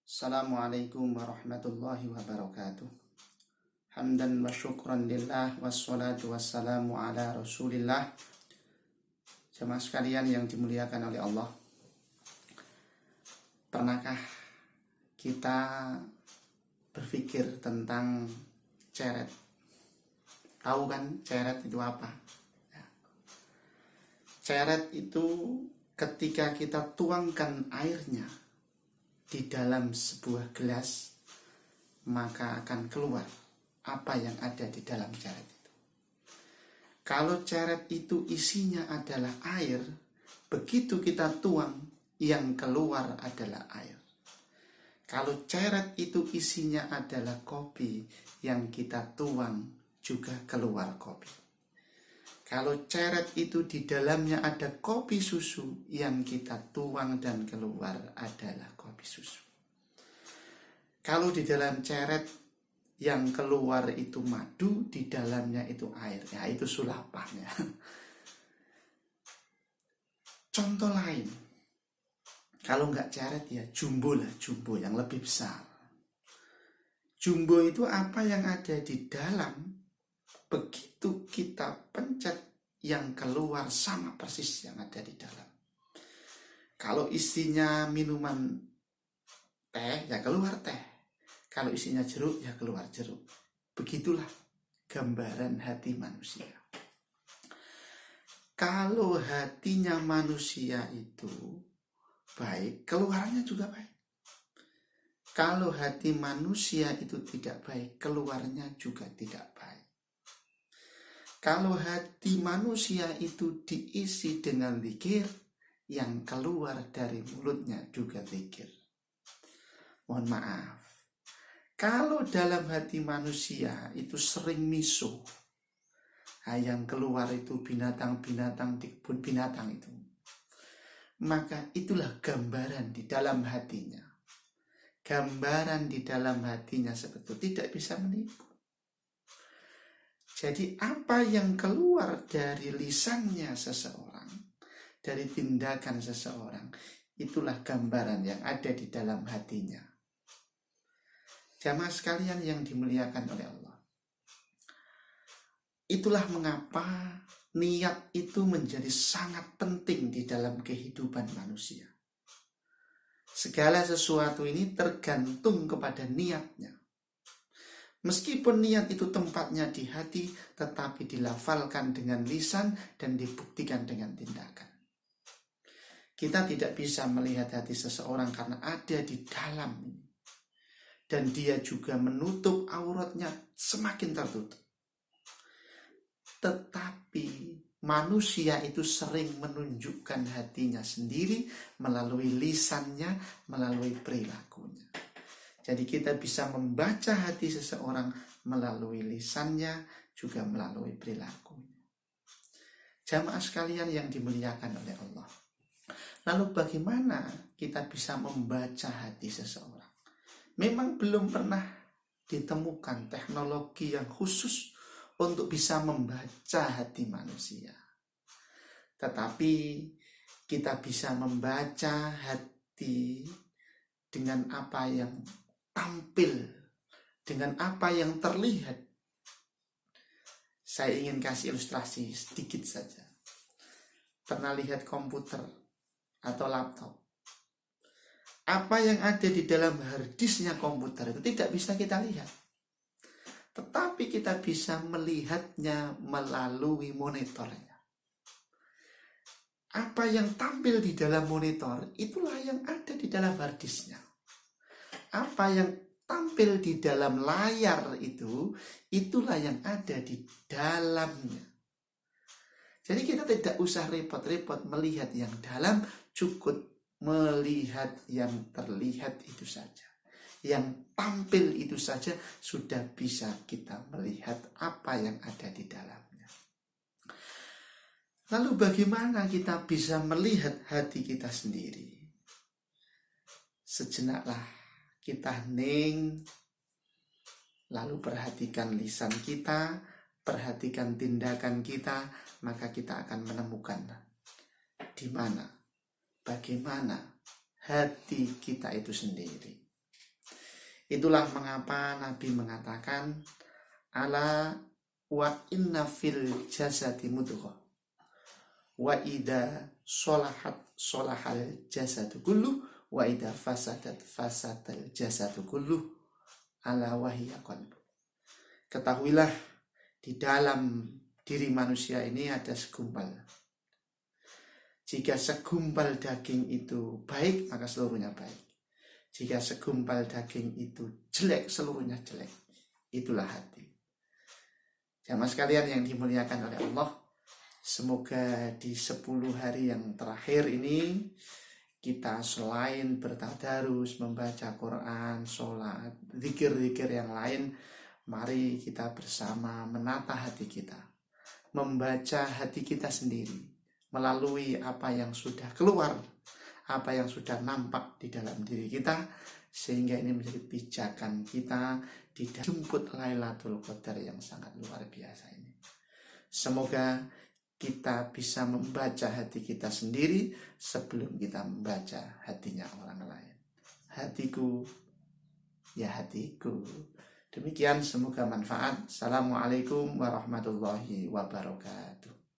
Assalamualaikum warahmatullahi wabarakatuh. Hamdan wa syukran lillah wassalatu wassalamu ala rasulillah. Jemaah sekalian yang dimuliakan oleh Allah, pernahkah kita berpikir tentang ceret? Tahu kan ceret itu apa? Ceret itu ketika kita tuangkan airnya di dalam sebuah gelas, maka akan keluar apa yang ada di dalam ceret itu. Kalau ceret itu isinya adalah air, begitu kita tuang, yang keluar adalah air. Kalau ceret itu isinya adalah kopi, yang kita tuang juga keluar kopi. Kalau ceret itu di dalamnya ada kopi susu, yang kita tuang dan keluar adalah kopi susu. Kalau di dalam ceret yang keluar itu madu, di dalamnya itu air, ya itu sulapannya. Contoh lain, kalau nggak ceret ya jumbo lah, jumbo yang lebih besar. Jumbo itu apa yang ada di dalam, begitu kita pencet, yang keluar sama persis yang ada di dalam. Kalau isinya minuman teh, ya keluar teh. Kalau isinya jeruk, ya keluar jeruk. Begitulah gambaran hati manusia. Kalau hatinya manusia itu baik, keluarnya juga baik. Kalau hati manusia itu tidak baik, keluarnya juga tidak baik. Kalau hati manusia itu diisi dengan zikir, yang keluar dari mulutnya juga zikir. Mohon maaf, kalau dalam hati manusia itu sering misuh, yang keluar itu binatang-binatang di kebun binatang itu, maka itulah gambaran di dalam hatinya. Gambaran di dalam hatinya seperti itu, tidak bisa menipu. Jadi apa yang keluar dari lisannya seseorang, dari tindakan seseorang, itulah gambaran yang ada di dalam hatinya. Jamaah sekalian yang dimuliakan oleh Allah, itulah mengapa niat itu menjadi sangat penting di dalam kehidupan manusia. Segala sesuatu ini tergantung kepada niatnya. Meskipun niat itu tempatnya di hati, tetapi dilafalkan dengan lisan dan dibuktikan dengan tindakan. Kita tidak bisa melihat hati seseorang karena ada di dalam, dan dia juga menutup auratnya semakin tertutup. Tetapi manusia itu sering menunjukkan hatinya sendiri melalui lisannya, melalui perilakunya. Jadi kita bisa membaca hati seseorang melalui lisannya, juga melalui perilakunya. Jamaah sekalian yang dimuliakan oleh Allah, lalu bagaimana kita bisa membaca hati seseorang? Memang belum pernah ditemukan teknologi yang khusus untuk bisa membaca hati manusia. Tetapi kita bisa membaca hati dengan apa yang tampil, dengan apa yang terlihat. Saya ingin kasih ilustrasi sedikit saja. Pernah lihat komputer atau laptop? Apa yang ada di dalam harddisknya komputer itu tidak bisa kita lihat. Tetapi kita bisa melihatnya melalui monitornya. Apa yang tampil di dalam monitor, itulah yang ada di dalam harddisknya. Apa yang tampil di dalam layar itu, itulah yang ada di dalamnya. Jadi kita tidak usah repot-repot melihat yang dalam, cukup melihat yang terlihat itu saja. Yang tampil itu saja sudah bisa kita melihat apa yang ada di dalamnya. Lalu bagaimana kita bisa melihat hati kita sendiri? Sejenaklah kita hening, lalu perhatikan lisan kita, perhatikan tindakan kita, maka kita akan menemukan di mana, bagaimana hati kita itu sendiri. Itulah mengapa Nabi mengatakan ala wa inna fil jasadi mudghah wa idza sholahat sholahal jasadu kullu wa idza fasadat fasadal jasadu kullu ala wahiyya qalbu. Ketahuilah di dalam diri manusia ini ada segumpal. Jika segumpal daging itu baik, maka seluruhnya baik. Jika segumpal daging itu jelek, seluruhnya jelek. Itulah hati. Jamaah sekalian yang dimuliakan oleh Allah, semoga di 10 hari yang terakhir ini kita selain bertadarus, membaca Quran, sholat, zikir-zikir yang lain, mari kita bersama menata hati kita, membaca hati kita sendiri melalui apa yang sudah keluar, apa yang sudah nampak di dalam diri kita, sehingga ini menjadi pijakan kita di jemput Lailatul Qadar yang sangat luar biasa ini. Semoga kita bisa membaca hati kita sendiri sebelum kita membaca hatinya orang lain. Hatiku, ya hatiku. Demikian, semoga manfaat. Assalamualaikum warahmatullahi wabarakatuh.